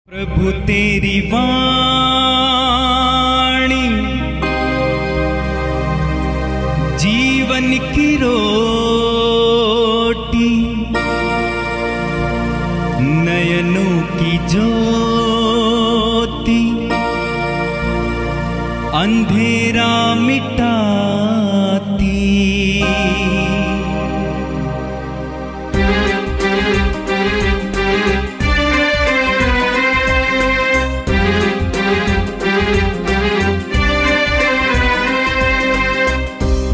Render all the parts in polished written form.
प्रभु तेरी वाणी जीवन की रोटी, नयनों की ज्योति, अंधेरा मिटाती।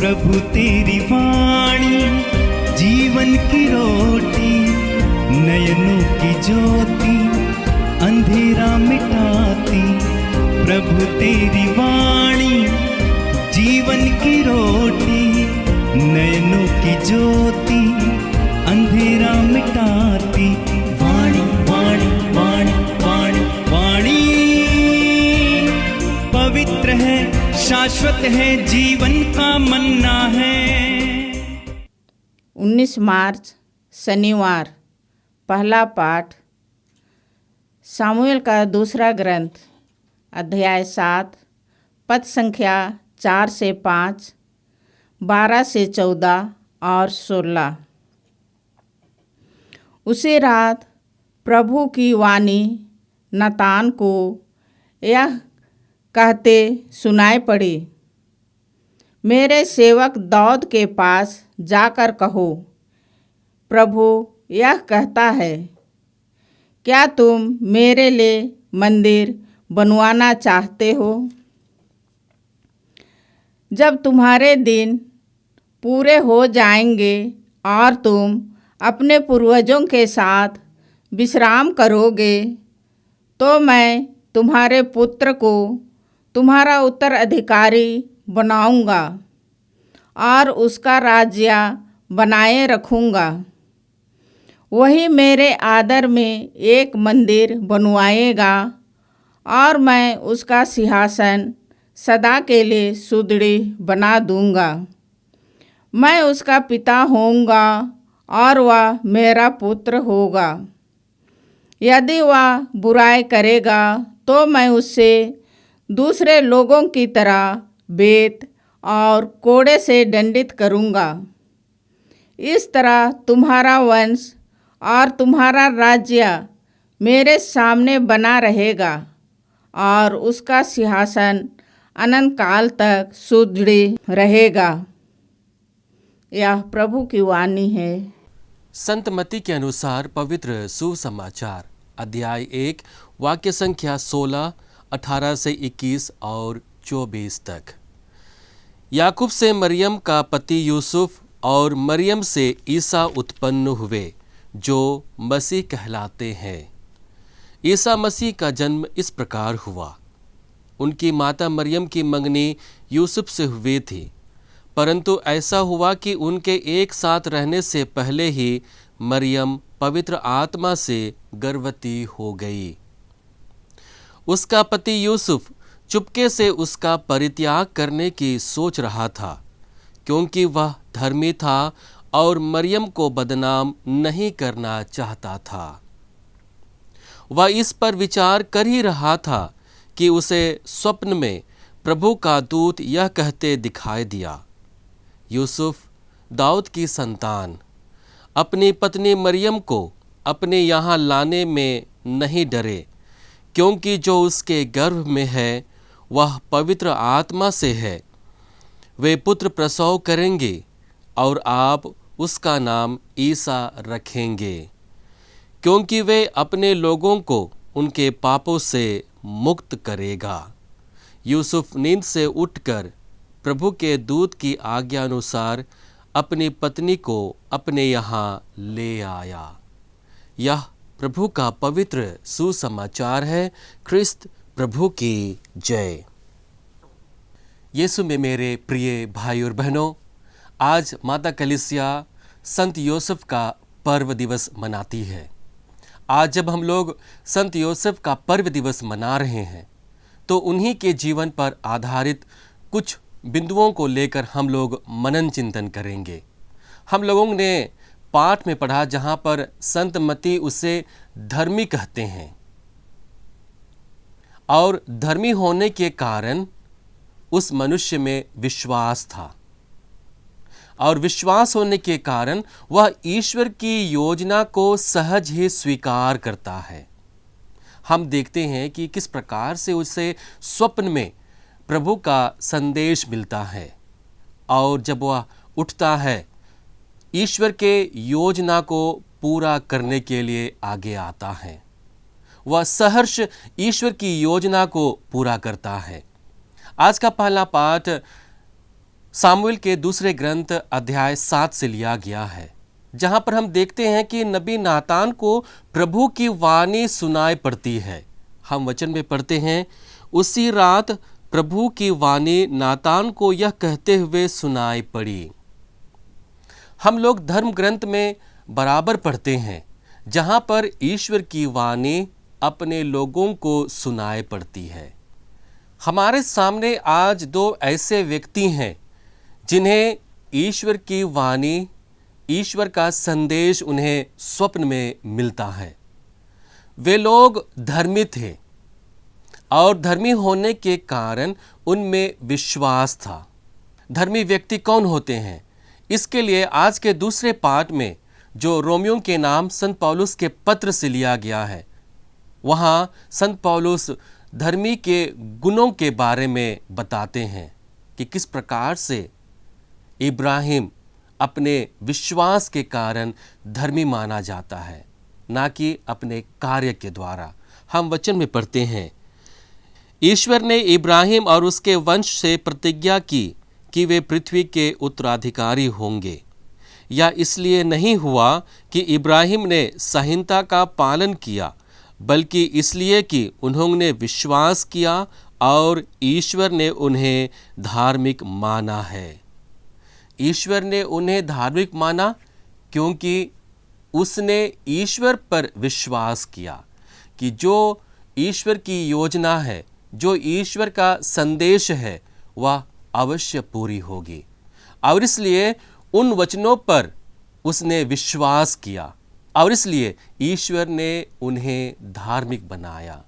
प्रभु तेरी वाणी जीवन की रोटी, नयनों की ज्योति, अंधेरा मिटाती। प्रभु तेरी वाणी जीवन की रोटी, नयनों की ज्योति, अंधेरा मिटाती। वाणी वाणी वाणी वाणी वाणी पवित्र है, शाश्वत है, जीवन का मन्ना है। 19 मार्च शनिवार। पहला पाठ सामुएल का दूसरा ग्रंथ अध्याय 7 पद संख्या 4 से 5, 12 से 14 और 16। उसी रात प्रभु की वाणी नातान को यह कहते सुनाई पड़ी, मेरे सेवक दाऊद के पास जाकर कहो, प्रभु यह कहता है, क्या तुम मेरे लिए मंदिर बनवाना चाहते हो? जब तुम्हारे दिन पूरे हो जाएंगे और तुम अपने पूर्वजों के साथ विश्राम करोगे, तो मैं तुम्हारे पुत्र को तुम्हारा उत्तराधिकारी बनाऊंगा और उसका राज्य बनाए रखूंगा। वही मेरे आदर में एक मंदिर बनवाएगा और मैं उसका सिंहासन सदा के लिए सुदृढ़ बना दूंगा। मैं उसका पिता होऊंगा और वह मेरा पुत्र होगा। यदि वह बुराई करेगा तो मैं उससे दूसरे लोगों की तरह बेत और कोड़े से दंडित करूंगा। इस तरह तुम्हारा वंश और तुम्हारा राज्य मेरे सामने बना रहेगा और उसका सिंहासन अनंत काल तक सुदृढ़ रहेगा। यह प्रभु की वाणी है। संत मत्ती के अनुसार पवित्र सुसमाचार अध्याय 1 वाक्य संख्या 16, 18 से 21 और 24 तक। याकूब से मरियम का पति यूसुफ और मरियम से ईसा उत्पन्न हुए, जो मसीह कहलाते हैं। ईसा मसीह का जन्म इस प्रकार हुआ। उनकी माता मरियम की मंगनी यूसुफ से हुई थी, परंतु ऐसा हुआ कि उनके एक साथ रहने से पहले ही मरियम पवित्र आत्मा से गर्भवती हो गई। उसका पति यूसुफ चुपके से उसका परित्याग करने की सोच रहा था, क्योंकि वह धर्मी था और मरियम को बदनाम नहीं करना चाहता था। वह इस पर विचार कर ही रहा था कि उसे स्वप्न में प्रभु का दूत यह कहते दिखाई दिया, यूसुफ दाऊद की संतान, अपनी पत्नी मरियम को अपने यहाँ लाने में नहीं डरे, क्योंकि जो उसके गर्भ में है वह पवित्र आत्मा से है। वे पुत्र प्रसव करेंगे और आप उसका नाम ईसा रखेंगे, क्योंकि वे अपने लोगों को उनके पापों से मुक्त करेगा। यूसुफ नींद से उठकर प्रभु के दूत की आज्ञा अनुसार अपनी पत्नी को अपने यहाँ ले आया। यह प्रभु का पवित्र सुसमाचार है। ख्रिस्त प्रभु की जय। यीशु में मेरे प्रिय भाई और बहनों, आज माता कलीसिया संत यूसुफ का पर्व दिवस मनाती है। आज जब हम लोग संत यूसुफ का पर्व दिवस मना रहे हैं, तो उन्हीं के जीवन पर आधारित कुछ बिंदुओं को लेकर हम लोग मनन चिंतन करेंगे। हम लोगों ने पाठ में पढ़ा जहाँ पर संत मत्ती उसे धर्मी कहते हैं। और धर्मी होने के कारण उस मनुष्य में विश्वास था, और विश्वास होने के कारण वह ईश्वर की योजना को सहज ही स्वीकार करता है। हम देखते हैं कि किस प्रकार से उसे स्वप्न में प्रभु का संदेश मिलता है, और जब वह उठता है ईश्वर के योजना को पूरा करने के लिए आगे आता है। वह सहर्ष ईश्वर की योजना को पूरा करता है। आज का पहला पाठ सामुएल के दूसरे ग्रंथ अध्याय 7 से लिया गया है, जहां पर हम देखते हैं कि नबी नातान को प्रभु की वाणी सुनाई पड़ती है। हम वचन में पढ़ते हैं, उसी रात प्रभु की वाणी नातान को यह कहते हुए सुनाई पड़ी। हम लोग धर्म ग्रंथ में बराबर पढ़ते हैं जहां पर ईश्वर की वाणी अपने लोगों को सुनाई पड़ती है। हमारे सामने आज दो ऐसे व्यक्ति हैं जिन्हें ईश्वर की वाणी, ईश्वर का संदेश उन्हें स्वप्न में मिलता है। वे लोग धर्मी थे और धर्मी होने के कारण उनमें विश्वास था। धर्मी व्यक्ति कौन होते हैं? इसके लिए आज के दूसरे पाठ में जो रोमियो के नाम संत पौलुस के पत्र से लिया गया है, वहाँ संत पौलुस धर्मी के गुणों के बारे में बताते हैं कि किस प्रकार से इब्राहिम अपने विश्वास के कारण धर्मी माना जाता है, ना कि अपने कार्य के द्वारा। हम वचन में पढ़ते हैं, ईश्वर ने इब्राहिम और उसके वंश से प्रतिज्ञा की कि वे पृथ्वी के उत्तराधिकारी होंगे। या इसलिए नहीं हुआ कि इब्राहिम ने संहिता का पालन किया, बल्कि इसलिए कि उन्होंने विश्वास किया और ईश्वर ने उन्हें धार्मिक माना है। ईश्वर ने उन्हें धार्मिक माना क्योंकि उसने ईश्वर पर विश्वास किया कि जो ईश्वर की योजना है, जो ईश्वर का संदेश है, वह अवश्य पूरी होगी। और इसलिए उन वचनों पर उसने विश्वास किया, और इसलिए ईश्वर ने उन्हें धार्मिक बनाया।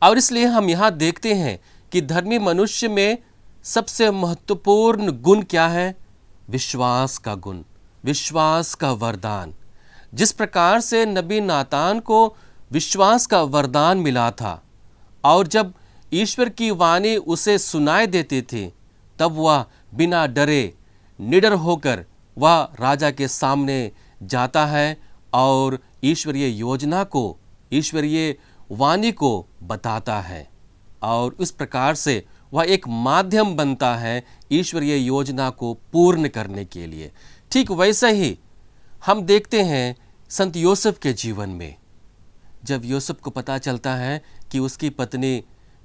और इसलिए हम यहाँ देखते हैं कि धर्मी मनुष्य में सबसे महत्वपूर्ण गुण क्या है? विश्वास का गुण, विश्वास का वरदान। जिस प्रकार से नबी नातान को विश्वास का वरदान मिला था, और जब ईश्वर की वाणी उसे सुनाई देती थी, तब वह बिना डरे निडर होकर वह राजा के सामने जाता है और ईश्वरीय योजना को, ईश्वरीय वाणी को बताता है, और उस प्रकार से वह एक माध्यम बनता है ईश्वरीय योजना को पूर्ण करने के लिए। ठीक वैसे ही हम देखते हैं संत यूसुफ के जीवन में। जब यूसुफ को पता चलता है कि उसकी पत्नी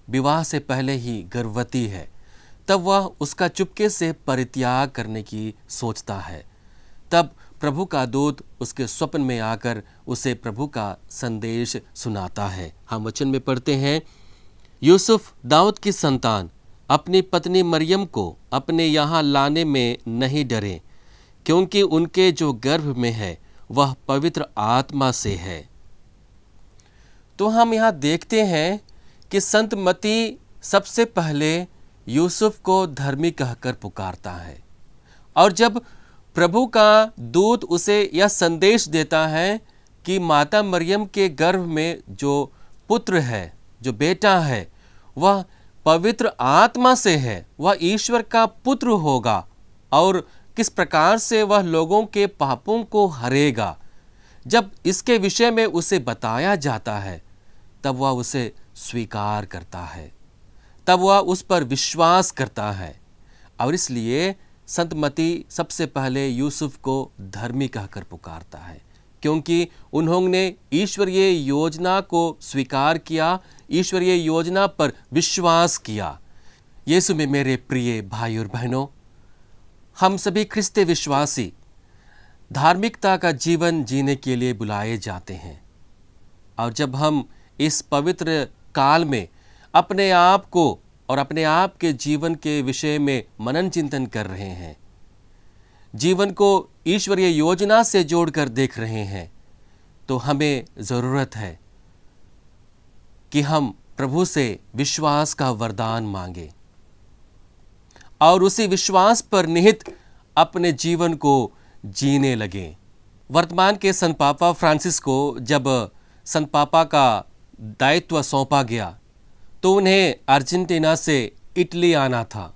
विवाह से पहले ही गर्भवती है, तब वह उसका चुपके से परित्याग करने की सोचता है। तब प्रभु का दूत उसके स्वप्न में आकर उसे प्रभु का संदेश सुनाता है। हम वचन में पढ़ते हैं, यूसुफ दाऊद की संतान अपनी पत्नी मरियम को अपने यहाँ लाने में नहीं डरे, क्योंकि उनके जो गर्भ में है वह पवित्र आत्मा से है। तो हम यहाँ देखते हैं कि संत मत्ती सबसे पहले यूसुफ को धर्मी कहकर पुकारता है, और जब प्रभु का दूत उसे यह संदेश देता है कि माता मरियम के गर्भ में जो पुत्र है, जो बेटा है, वह पवित्र आत्मा से है, वह ईश्वर का पुत्र होगा, और किस प्रकार से वह लोगों के पापों को हरेगा। जब इसके विषय में उसे बताया जाता है, तब वह उसे स्वीकार करता है, तब वह उस पर विश्वास करता है। और इसलिए संत मत्ती सबसे पहले यूसुफ को धर्मी कहकर पुकारता है, क्योंकि उन्होंने ईश्वरीय योजना को स्वीकार किया, ईश्वरीय योजना पर विश्वास किया। यीशु में मेरे प्रिय भाई और बहनों, हम सभी ख्रिस्ती विश्वासी धार्मिकता का जीवन जीने के लिए बुलाए जाते हैं, और जब हम इस पवित्र काल में अपने आप को और अपने आप के जीवन के विषय में मनन चिंतन कर रहे हैं, जीवन को ईश्वरीय योजना से जोड़कर देख रहे हैं, तो हमें ज़रूरत है कि हम प्रभु से विश्वास का वरदान मांगे और उसी विश्वास पर निहित अपने जीवन को जीने लगे। वर्तमान के संत पापा फ्रांसिस को जब संत पापा का दायित्व सौंपा गया तो उन्हें अर्जेंटीना से इटली आना था।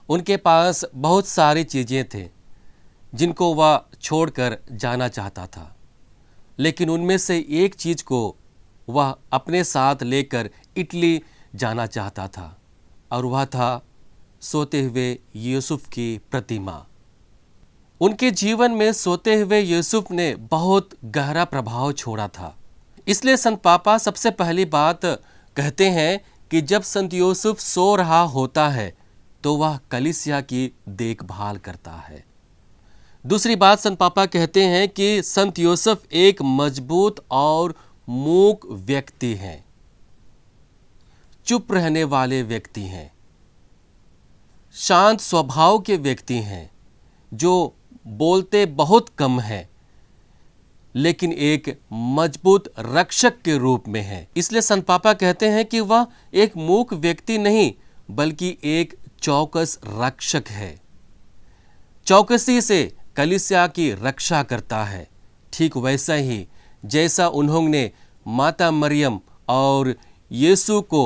उनके पास बहुत सारी चीज़ें थे जिनको वह छोड़कर जाना चाहता था, लेकिन उनमें से एक चीज़ को वह अपने साथ लेकर इटली जाना चाहता था और वह था सोते हुए यूसुफ की प्रतिमा। उनके जीवन में सोते हुए यूसुफ ने बहुत गहरा प्रभाव छोड़ा था। इसलिए संत पापा सबसे पहली बात कहते हैं कि जब संत यूसुफ सो रहा होता है तो वह कलीसिया की देखभाल करता है। दूसरी बात संत पापा कहते हैं कि संत यूसुफ एक मजबूत और मूक व्यक्ति हैं, चुप रहने वाले व्यक्ति हैं, शांत स्वभाव के व्यक्ति हैं, जो बोलते बहुत कम हैं लेकिन एक मजबूत रक्षक के रूप में है। इसलिए संत पापा कहते हैं कि वह एक मूक व्यक्ति नहीं बल्कि एक चौकस रक्षक है। चौकसी से कलीसिया की रक्षा करता है, ठीक वैसा ही जैसा उन्होंने माता मरियम और यीशु को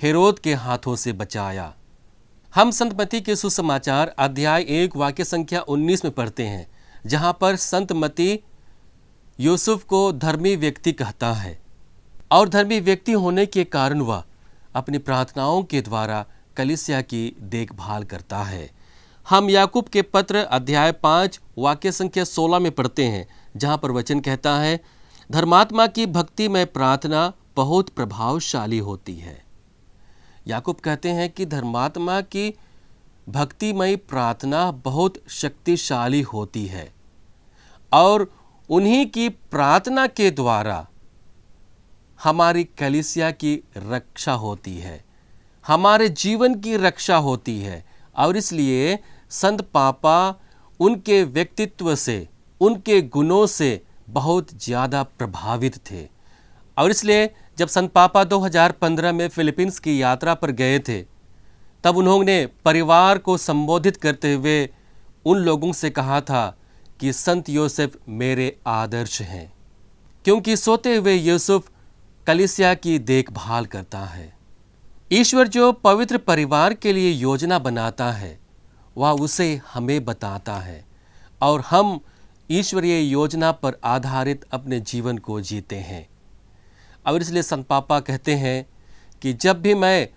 हेरोद के हाथों से बचाया। हम संत मत्ती के सुसमाचार अध्याय 1 वाक्य संख्या 19 में पढ़ते हैं, जहां पर संत मत्ती यूसुफ को धर्मी व्यक्ति कहता है और धर्मी व्यक्ति होने के कारण वह अपनी प्रार्थनाओं के द्वारा कलीसिया की देखभाल करता है। हम याकूब के पत्र अध्याय 5 वाक्य संख्या 16 में पढ़ते हैं, जहां पर वचन कहता है, धर्मात्मा की भक्ति में प्रार्थना बहुत प्रभावशाली होती है। याकूब कहते हैं कि धर्मात्मा की भक्तिमय प्रार्थना बहुत शक्तिशाली होती है और उन्हीं की प्रार्थना के द्वारा हमारी कलीसिया की रक्षा होती है, हमारे जीवन की रक्षा होती है। और इसलिए संत पापा उनके व्यक्तित्व से, उनके गुणों से बहुत ज़्यादा प्रभावित थे। और इसलिए जब संत पापा 2015 में फिलीपींस की यात्रा पर गए थे, तब उन्होंने परिवार को संबोधित करते हुए उन लोगों से कहा था कि संत यूसुफ मेरे आदर्श हैं, क्योंकि सोते हुए यूसुफ कलीसिया की देखभाल करता है। ईश्वर जो पवित्र परिवार के लिए योजना बनाता है वह उसे हमें बताता है और हम ईश्वरीय योजना पर आधारित अपने जीवन को जीते हैं। और इसलिए संत पापा कहते हैं कि जब भी मैं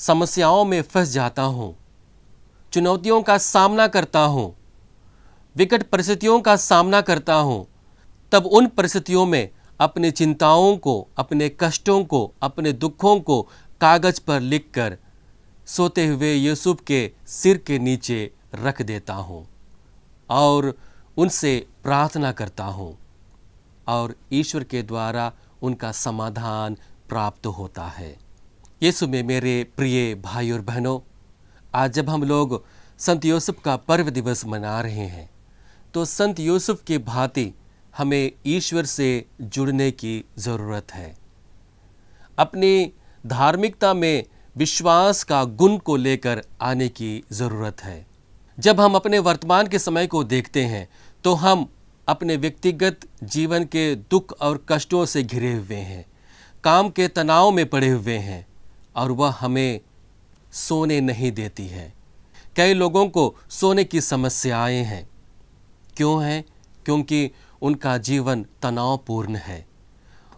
समस्याओं में फंस जाता हूँ, चुनौतियों का सामना करता हूँ, विकट परिस्थितियों का सामना करता हूँ, तब उन परिस्थितियों में अपनी चिंताओं को, अपने कष्टों को, अपने दुखों को कागज पर लिखकर सोते हुए यूसुफ के सिर के नीचे रख देता हूँ और उनसे प्रार्थना करता हूँ और ईश्वर के द्वारा उनका समाधान प्राप्त होता है। यीशु में मेरे प्रिय भाई और बहनों, आज जब हम लोग संत यूसुफ का पर्व दिवस मना रहे हैं तो संत यूसुफ की भांति हमें ईश्वर से जुड़ने की ज़रूरत है। अपनी धार्मिकता में विश्वास का गुण को लेकर आने की ज़रूरत है। जब हम अपने वर्तमान के समय को देखते हैं तो हम अपने व्यक्तिगत जीवन के दुख और कष्टों से घिरे हुए हैं, काम के तनाव में पड़े हुए हैं और वह हमें सोने नहीं देती है। कई लोगों को सोने की समस्याएं हैं। क्यों हैं? क्योंकि उनका जीवन तनावपूर्ण है।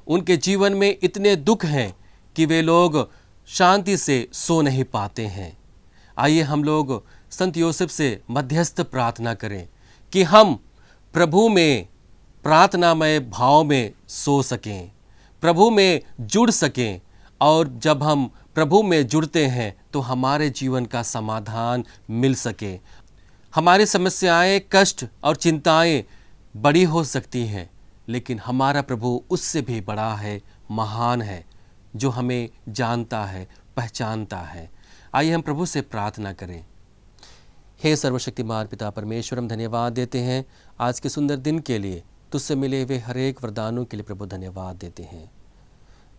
उनके जीवन में इतने दुख हैं कि वे लोग शांति से सो नहीं पाते हैं। आइए हम लोग संत यूसुफ से मध्यस्थ प्रार्थना करें कि हम प्रभु में प्रार्थनामय भाव में सो सकें, प्रभु में जुड़ सकें। और जब हम प्रभु में जुड़ते हैं तो हमारे जीवन का समाधान मिल सके। हमारी समस्याएं, कष्ट और चिंताएं बड़ी हो सकती हैं, लेकिन हमारा प्रभु उससे भी बड़ा है, महान है, जो हमें जानता है, पहचानता है। आइए हम प्रभु से प्रार्थना करें। हे सर्वशक्तिमान पिता परमेश्वर, हम धन्यवाद देते हैं आज के सुंदर दिन के लिए, तुझसे मिले हुए हर एक वरदानों के लिए प्रभु धन्यवाद देते हैं।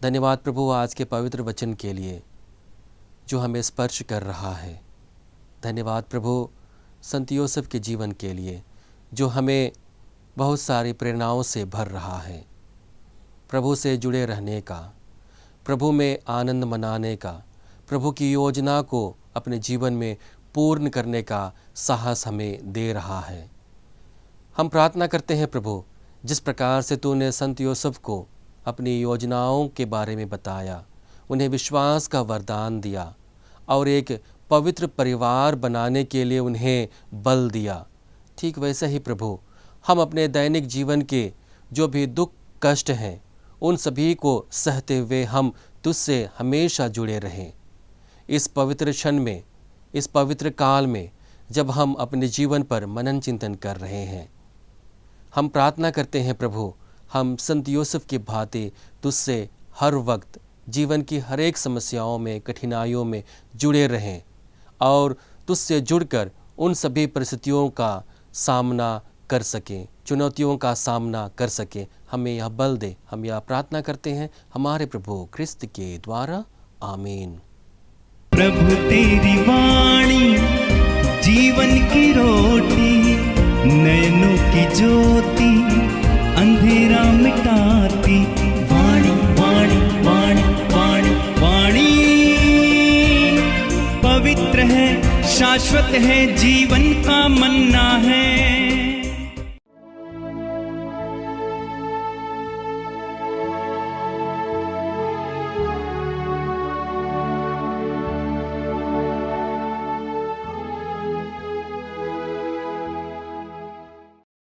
धन्यवाद प्रभु आज के पवित्र वचन के लिए जो हमें स्पर्श कर रहा है। धन्यवाद प्रभु संत यूसुफ के जीवन के लिए जो हमें बहुत सारी प्रेरणाओं से भर रहा है। प्रभु से जुड़े रहने का, प्रभु में आनंद मनाने का, प्रभु की योजना को अपने जीवन में पूर्ण करने का साहस हमें दे रहा है। हम प्रार्थना करते हैं प्रभु, जिस प्रकार से तूने संत यूसुफ को अपनी योजनाओं के बारे में बताया, उन्हें विश्वास का वरदान दिया और एक पवित्र परिवार बनाने के लिए उन्हें बल दिया, ठीक वैसे ही प्रभु हम अपने दैनिक जीवन के जो भी दुख कष्ट हैं उन सभी को सहते हुए हम तुझसे हमेशा जुड़े रहें। इस पवित्र क्षण में, इस पवित्र काल में जब हम अपने जीवन पर मनन चिंतन कर रहे हैं, हम प्रार्थना करते हैं प्रभु, हम संत यूसुफ की भांति तुझसे हर वक्त जीवन की हर एक समस्याओं में, कठिनाइयों में जुड़े रहें और तुझसे जुड़कर उन सभी परिस्थितियों का सामना कर सकें, चुनौतियों का सामना कर सकें। हमें यह बल दे, हम यह प्रार्थना करते हैं हमारे प्रभु क्रिस्त के द्वारा, आमीन। प्रभु तेरी वाणी जीवन की रोटी, नयनों की ज्योति अंधेरा मिटाती। वाणी वाणी वाणी वाणी वाणी पवित्र है, शाश्वत है, जीवन का मन्ना है।